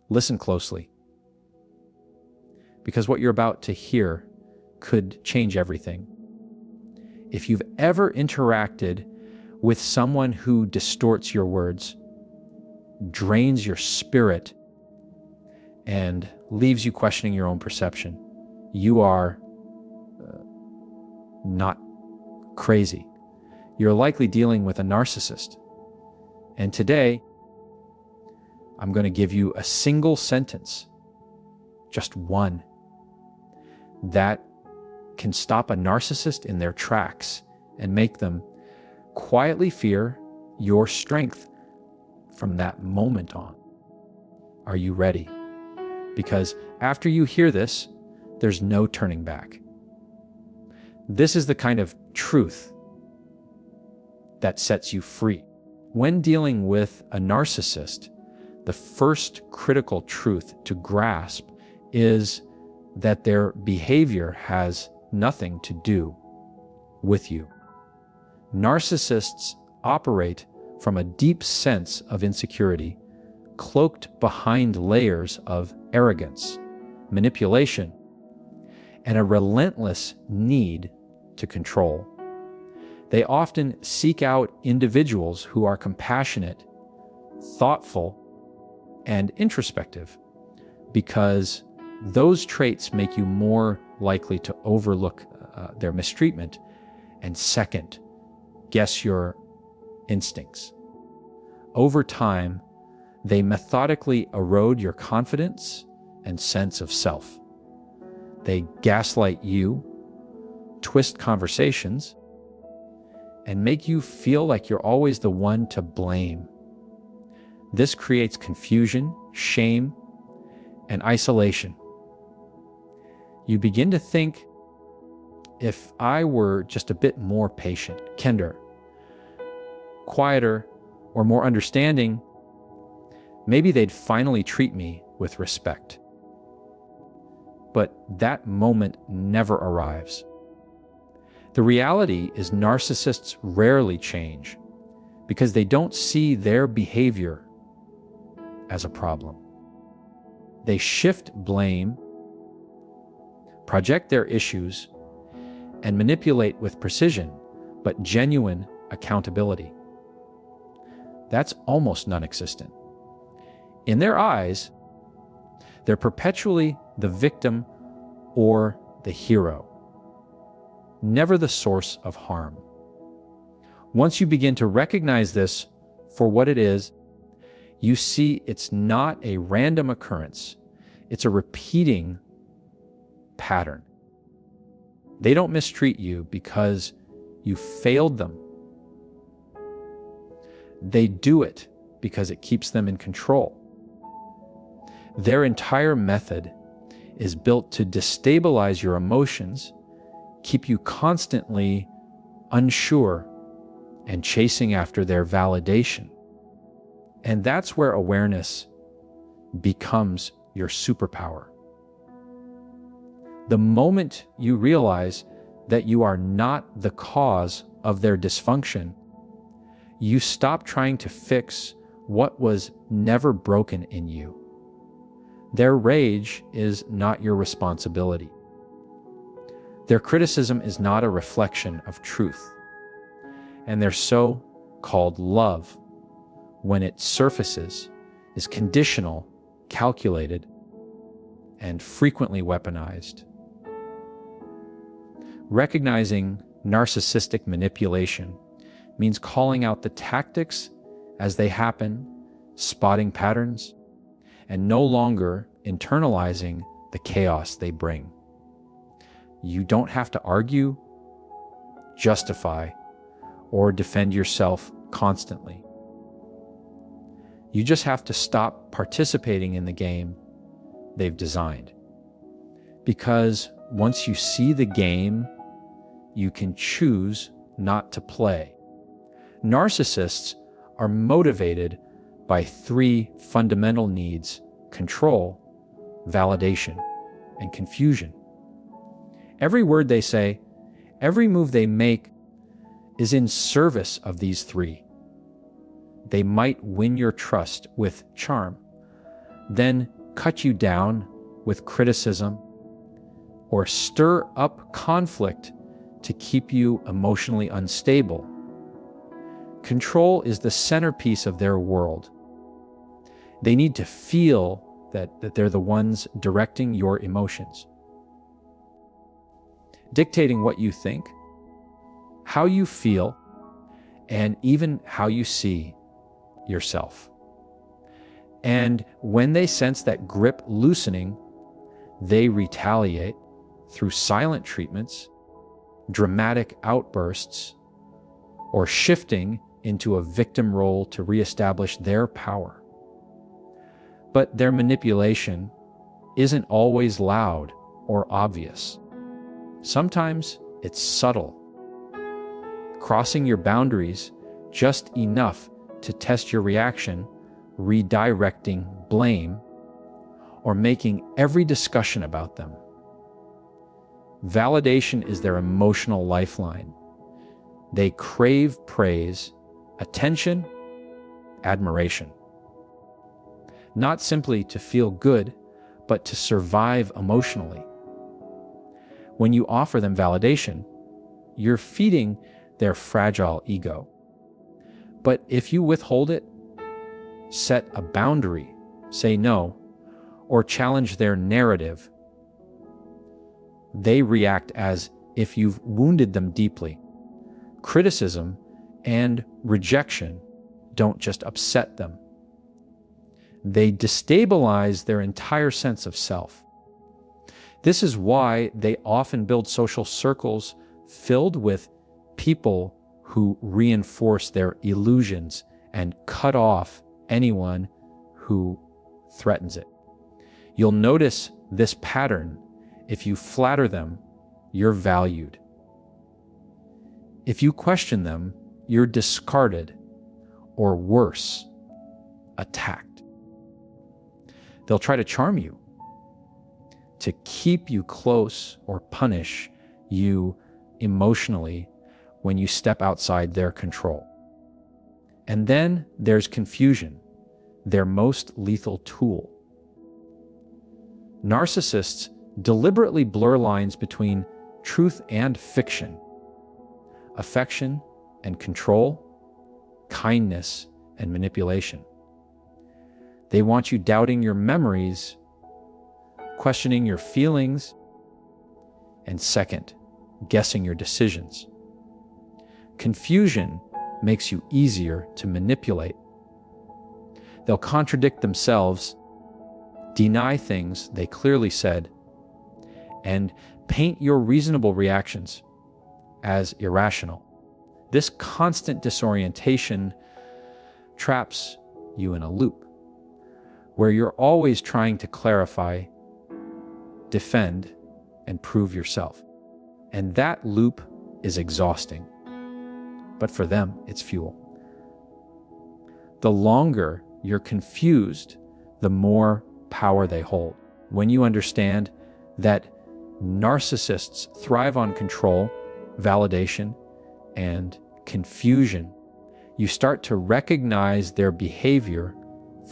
Listen closely, because what you're about to hear could change everything. If you've ever interacted with someone who distorts your words, drains your spirit, and leaves you questioning your own perception, you are not crazy. You're likely dealing with a narcissist. And today, I'm going to give you a single sentence, just one, that can stop a narcissist in their tracks and make them quietly fear your strength from that moment on. Are you ready? Because after you hear this, there's no turning back. This is the kind of truth that sets you free. When dealing with a narcissist, the first critical truth to grasp is that their behavior has nothing to do with you. Narcissists operate from a deep sense of insecurity, cloaked behind layers of arrogance, manipulation, and a relentless need to control. They often seek out individuals who are compassionate, thoughtful, and introspective, because those traits make you more likely to overlook their mistreatment and second, guess your instincts. Over time, they methodically erode your confidence and sense of self. They gaslight you, twist conversations, and make you feel like you're always the one to blame. This creates confusion, shame, and isolation. You begin to think, if I were just a bit more patient, kinder, quieter, or more understanding, maybe they'd finally treat me with respect. But that moment never arrives. The reality is narcissists rarely change because they don't see their behavior as a problem. They shift blame, project their issues, and manipulate with precision, but genuine accountability. That's almost non-existent. In their eyes, they're perpetually the victim or the hero, never the source of harm. Once you begin to recognize this for what it is, you see it's not a random occurrence. It's a repeating pattern. They don't mistreat you because you failed them. They do it because it keeps them in control. Their entire method is built to destabilize your emotions, keep you constantly unsure and chasing after their validation. And that's where awareness becomes your superpower. The moment you realize that you are not the cause of their dysfunction, you stop trying to fix what was never broken in you. Their rage is not your responsibility. Their criticism is not a reflection of truth. And their so-called love, when it surfaces, is conditional, calculated, and frequently weaponized. Recognizing narcissistic manipulation means calling out the tactics as they happen, spotting patterns, and no longer internalizing the chaos they bring. You don't have to argue, justify, or defend yourself constantly. You just have to stop participating in the game they've designed. Because once you see the game, you can choose not to play. Narcissists are motivated by three fundamental needs: control, validation, and confusion. Every word they say, every move they make is in service of these three. They might win your trust with charm, then cut you down with criticism or stir up conflict to keep you emotionally unstable. Control is the centerpiece of their world. They need to feel that they're the ones directing your emotions, dictating what you think, how you feel, and even how you see yourself. And when they sense that grip loosening, they retaliate through silent treatments, dramatic outbursts, or shifting into a victim role to reestablish their power. But their manipulation isn't always loud or obvious. Sometimes it's subtle, crossing your boundaries just enough to test your reaction, redirecting blame, or making every discussion about them. Validation is their emotional lifeline. They crave praise, attention, admiration. Not simply to feel good, but to survive emotionally. When you offer them validation, you're feeding their fragile ego. But if you withhold it, set a boundary, say no, or challenge their narrative, they react as if you've wounded them deeply. Criticism and rejection don't just upset them. They destabilize their entire sense of self. This is why they often build social circles filled with people who reinforce their illusions and cut off anyone who threatens it. You'll notice this pattern. If you flatter them, you're valued. If you question them, you're discarded, or worse, attacked. They'll try to charm you, to keep you close or punish you emotionally when you step outside their control. And then there's confusion, their most lethal tool. Narcissists deliberately blur lines between truth and fiction, affection and control, kindness and manipulation. They want you doubting your memories, questioning your feelings, and second, guessing your decisions. Confusion makes you easier to manipulate. They'll contradict themselves, deny things they clearly said, and paint your reasonable reactions as irrational. This constant disorientation traps you in a loop where you're always trying to clarify, defend, and prove yourself. And that loop is exhausting. But for them, it's fuel. The longer you're confused, the more power they hold. When you understand that narcissists thrive on control, validation, and confusion, you start to recognize their behavior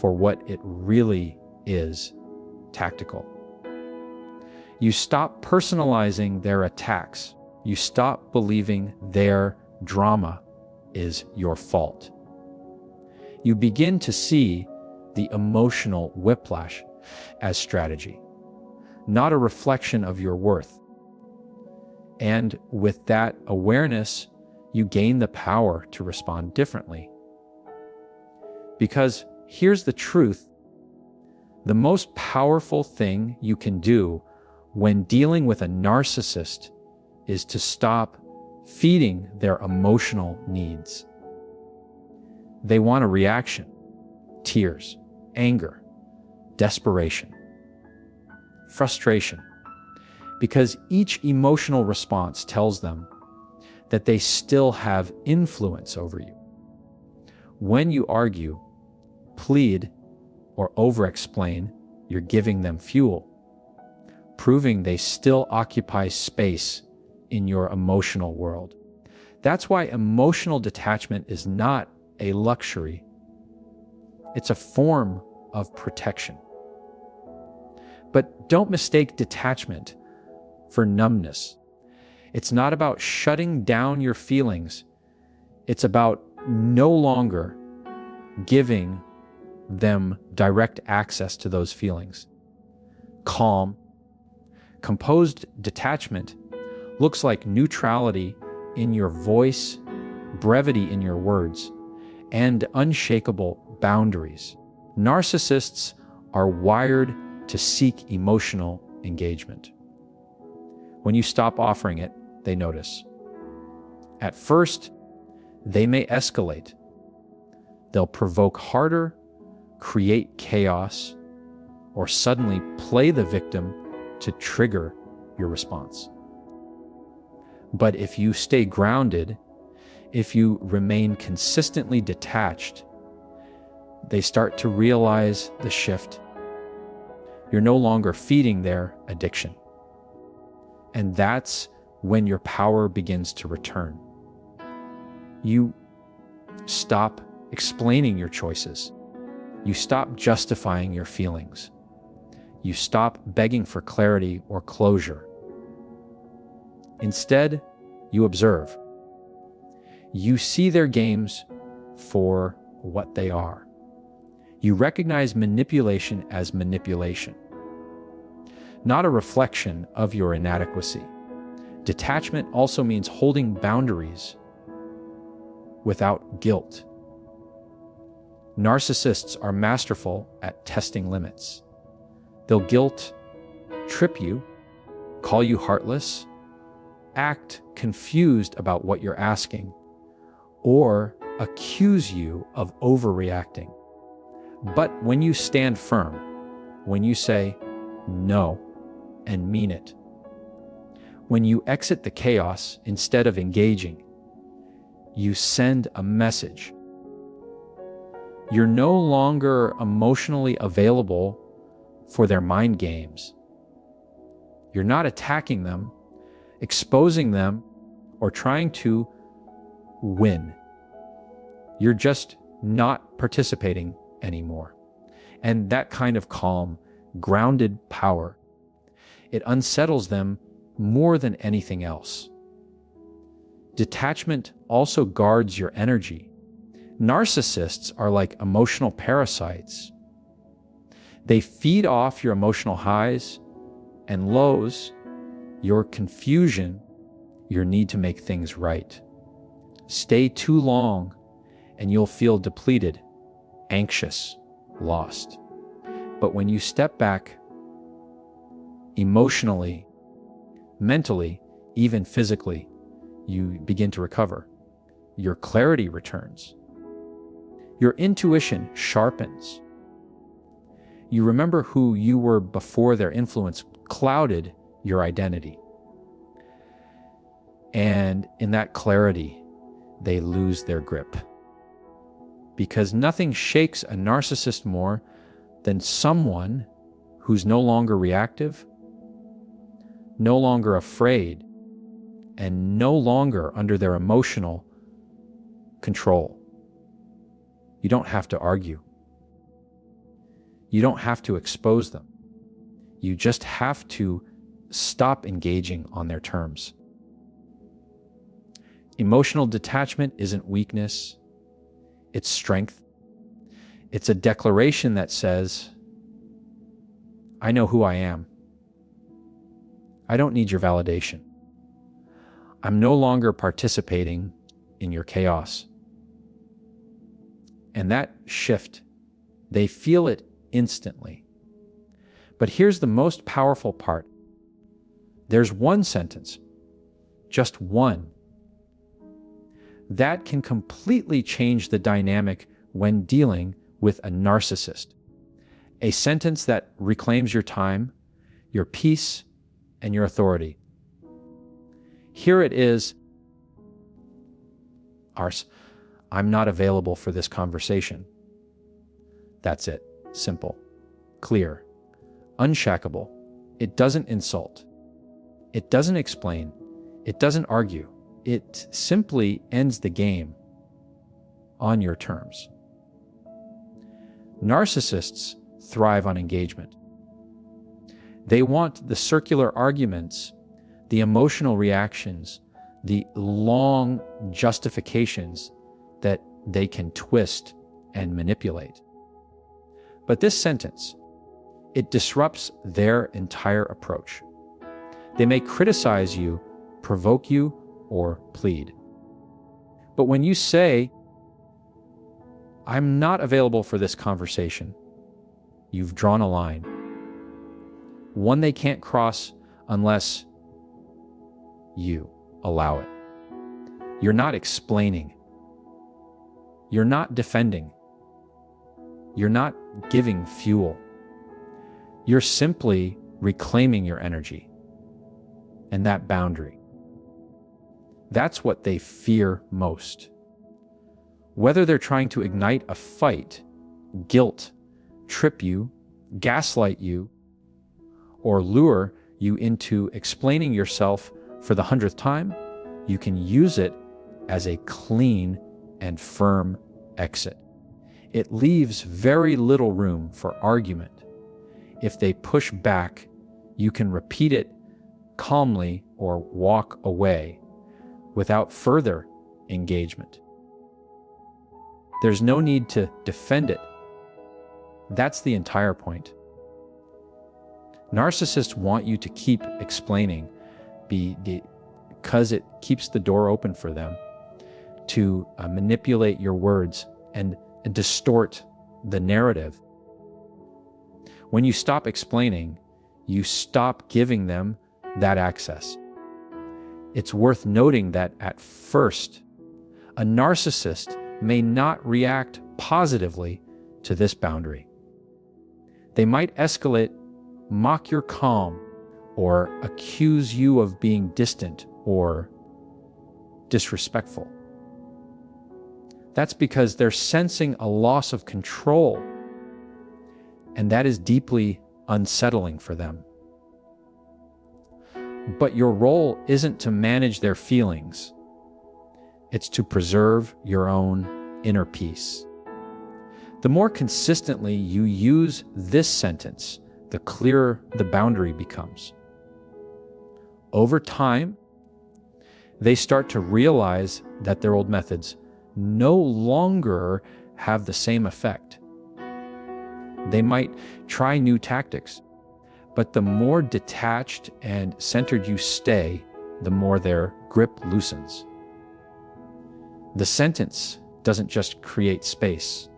for what it really is: tactical. You stop personalizing their attacks. You stop believing their drama is your fault. You begin to see the emotional whiplash as strategy, not a reflection of your worth. And with that awareness, you gain the power to respond differently. Because here's the truth: the most powerful thing you can do when dealing with a narcissist is to stop feeding their emotional needs. They want a reaction: tears, anger, desperation, frustration, because each emotional response tells them that they still have influence over you. When you argue, plead, or over-explain, you're giving them fuel, proving they still occupy space in your emotional world. That's why emotional detachment is not a luxury. It's a form of protection. But don't mistake detachment for numbness. It's not about shutting down your feelings. It's about no longer giving them direct access to those feelings. Calm, composed detachment looks like neutrality in your voice, brevity in your words, and unshakable boundaries. Narcissists are wired to seek emotional engagement. When you stop offering it, they notice. At first, they may escalate. They'll provoke harder, create chaos, or suddenly play the victim to trigger your response. But if you stay grounded, if you remain consistently detached, they start to realize the shift. You're no longer feeding their addiction. And that's when your power begins to return. You stop explaining your choices. You stop justifying your feelings. You stop begging for clarity or closure. Instead, you observe. You see their games for what they are. You recognize manipulation as manipulation, not a reflection of your inadequacy. Detachment also means holding boundaries without guilt. Narcissists are masterful at testing limits. They'll guilt trip you, call you heartless, act confused about what you're asking, or accuse you of overreacting. But when you stand firm, when you say no and mean it, when you exit the chaos instead of engaging, you send a message. You're no longer emotionally available for their mind games. You're not attacking them, exposing them, or trying to win. You're just not participating anymore. And that kind of calm, grounded power, it unsettles them more than anything else. Detachment also guards your energy. Narcissists are like emotional parasites. They feed off your emotional highs and lows, your confusion, your need to make things right. Stay too long and you'll feel depleted, anxious, lost. But when you step back, emotionally, mentally, even physically, you begin to recover. Your clarity returns. Your intuition sharpens. You remember who you were before their influence clouded your identity. And in that clarity, they lose their grip. Because nothing shakes a narcissist more than someone who's no longer reactive, no longer afraid, and no longer under their emotional control. You don't have to argue. You don't have to expose them. You just have to stop engaging on their terms. Emotional detachment isn't weakness, it's strength. It's a declaration that says, I know who I am. I don't need your validation. I'm no longer participating in your chaos. And that shift, they feel it instantly. But here's the most powerful part. There's one sentence, just one, that can completely change the dynamic when dealing with a narcissist. A sentence that reclaims your time, your peace, and your authority. Here it is, Ars, I'm not available for this conversation. That's it. Simple, clear, unshackable. It doesn't insult. It doesn't explain. It doesn't argue. It simply ends the game on your terms. Narcissists thrive on engagement. They want the circular arguments, the emotional reactions, the long justifications that they can twist and manipulate. But this sentence, it disrupts their entire approach. They may criticize you, provoke you, or plead. But when you say, "I'm not available for this conversation," you've drawn a line. One they can't cross unless you allow it. You're not explaining. You're not defending. You're not giving fuel. You're simply reclaiming your energy and that boundary. That's what they fear most. Whether they're trying to ignite a fight, guilt, trip you, gaslight you, or lure you into explaining yourself for the 100th time, you can use it as a clean and firm exit. It leaves very little room for argument. If they push back, you can repeat it calmly or walk away without further engagement. There's no need to defend it. That's the entire point. Narcissists want you to keep explaining because it keeps the door open for them to manipulate your words and distort the narrative. When you stop explaining, you stop giving them that access. It's worth noting that at first, a narcissist may not react positively to this boundary. They might escalate, mock your calm, or accuse you of being distant or disrespectful. That's because they're sensing a loss of control, and that is deeply unsettling for them. But your role isn't to manage their feelings. It's to preserve your own inner peace. The more consistently you use this sentence, the clearer the boundary becomes. Over time, they start to realize that their old methods no longer have the same effect. They might try new tactics, but the more detached and centered you stay, the more their grip loosens. The sentence doesn't just create space.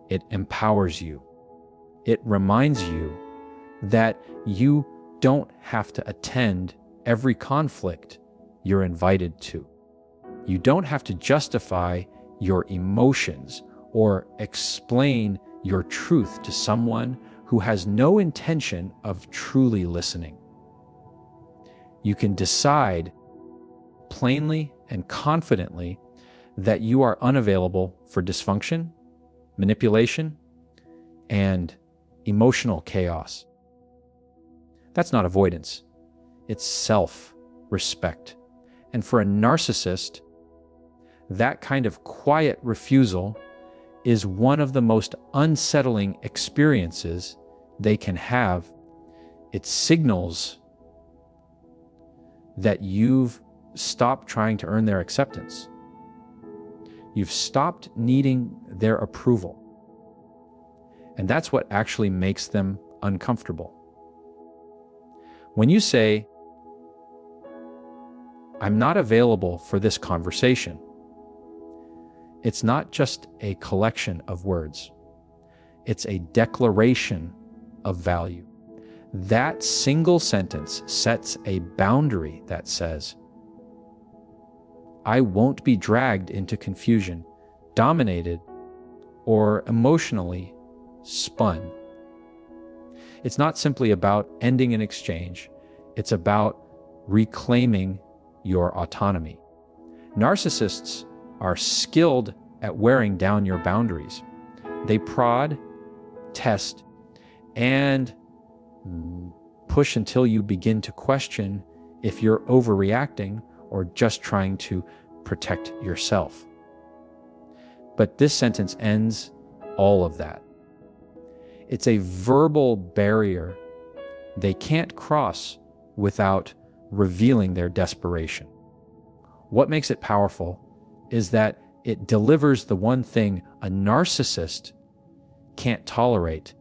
It empowers you. It reminds you that you don't have to attend every conflict you're invited to. You don't have to justify your emotions or explain your truth to someone who has no intention of truly listening. You can decide plainly and confidently that you are unavailable for dysfunction, manipulation, and emotional chaos. That's not avoidance. It's self-respect. And for a narcissist, that kind of quiet refusal is one of the most unsettling experiences they can have. It signals that you've stopped trying to earn their acceptance. You've stopped needing their approval. And that's what actually makes them uncomfortable. When you say, "I'm not available for this conversation," it's not just a collection of words. It's a declaration of value. That single sentence sets a boundary that says, "I won't be dragged into confusion, dominated, or emotionally spun." It's not simply about ending an exchange. It's about reclaiming your autonomy. Narcissists are skilled at wearing down your boundaries. They prod, test, and push until you begin to question if you're overreacting or just trying to protect yourself. But this sentence ends all of that. It's a verbal barrier they can't cross without revealing their desperation. What makes it powerful is that it delivers the one thing a narcissist can't tolerate: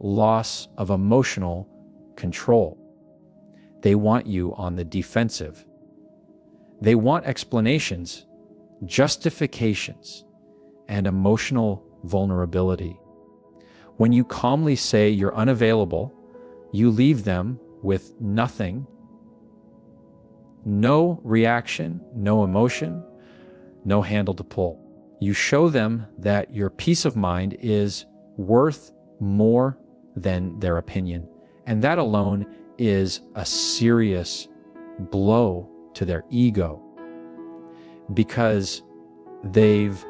loss of emotional control. They want you on the defensive. They want explanations, justifications, and emotional vulnerability. When you calmly say you're unavailable, you leave them with nothing, no reaction, no emotion, no handle to pull. You show them that your peace of mind is worth more than their opinion, and that alone is a serious blow to their ego, because they've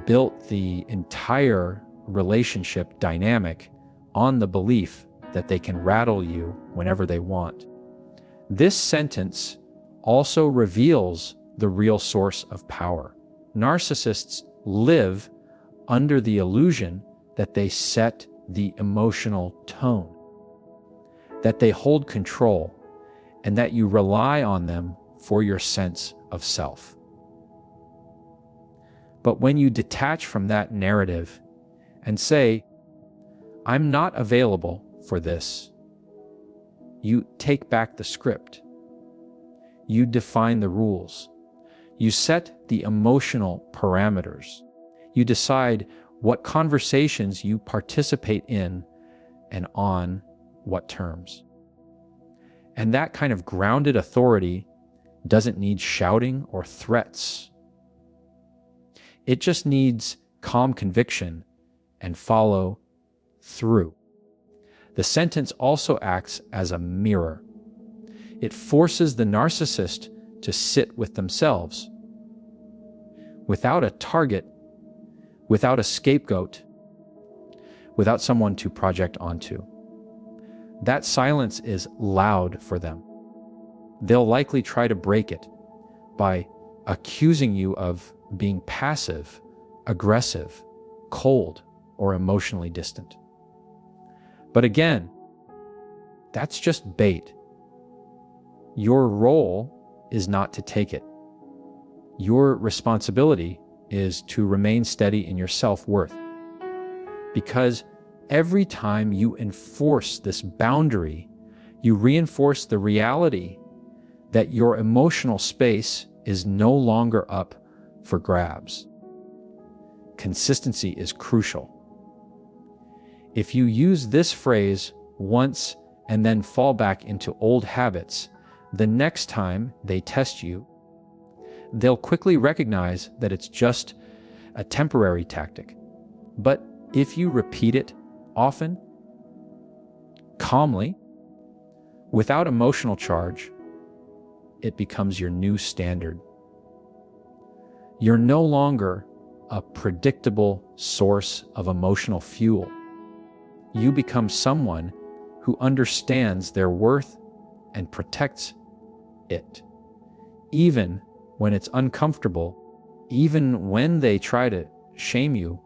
built the entire relationship dynamic on the belief that they can rattle you whenever they want. This sentence also reveals the real source of power. Narcissists live under the illusion that they set the emotional tone, that they hold control, and that you rely on them for your sense of self. But when you detach from that narrative and say, "I'm not available for this," you take back the script. You define the rules. You set the emotional parameters. You decide what conversations you participate in and on what terms. And that kind of grounded authority doesn't need shouting or threats. It just needs calm conviction and follow through. The sentence also acts as a mirror. It forces the narcissist to sit with themselves, without a target, without a scapegoat, without someone to project onto. That silence is loud for them. They'll likely try to break it by accusing you of being passive, aggressive, cold, or emotionally distant. But again, that's just bait. Your role is not to take it. Your responsibility is to remain steady in your self-worth. Because every time you enforce this boundary, you reinforce the reality that your emotional space is no longer up for grabs. Consistency is crucial. If you use this phrase once and then fall back into old habits, the next time they test you, they'll quickly recognize that it's just a temporary tactic. But if you repeat it often, calmly, without emotional charge, it becomes your new standard. You're no longer a predictable source of emotional fuel. You become someone who understands their worth and protects it, even when it's uncomfortable, even when they try to shame you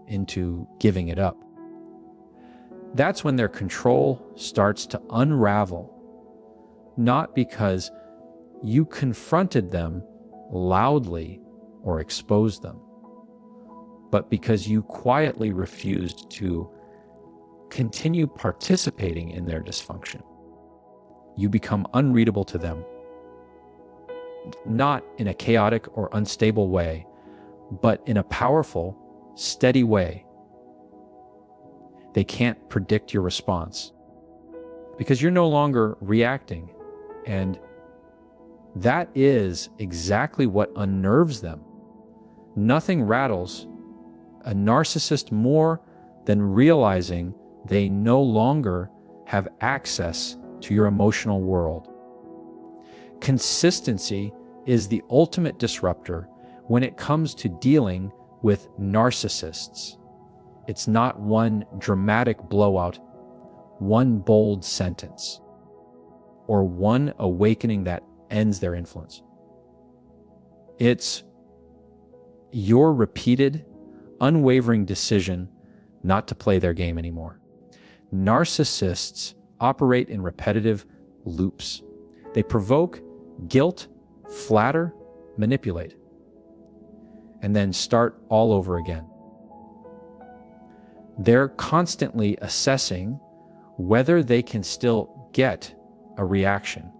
into giving it up. That's when their control starts to unravel, not because you confronted them loudly or exposed them, but because you quietly refused to continue participating in their dysfunction. You become unreadable to them, not in a chaotic or unstable way, but in a powerful, steady way. They can't predict your response because you're no longer reacting, and that is exactly what unnerves them. Nothing rattles a narcissist more than realizing they no longer have access to your emotional world. Consistency is the ultimate disruptor when it comes to dealing with narcissists. It's not one dramatic blowout, one bold sentence, or one awakening that ends their influence. It's your repeated, unwavering decision not to play their game anymore. Narcissists operate in repetitive loops. They provoke, guilt, flatter, manipulate, and then start all over again. They're constantly assessing whether they can still get a reaction,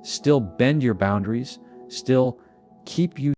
still bend your boundaries, still keep you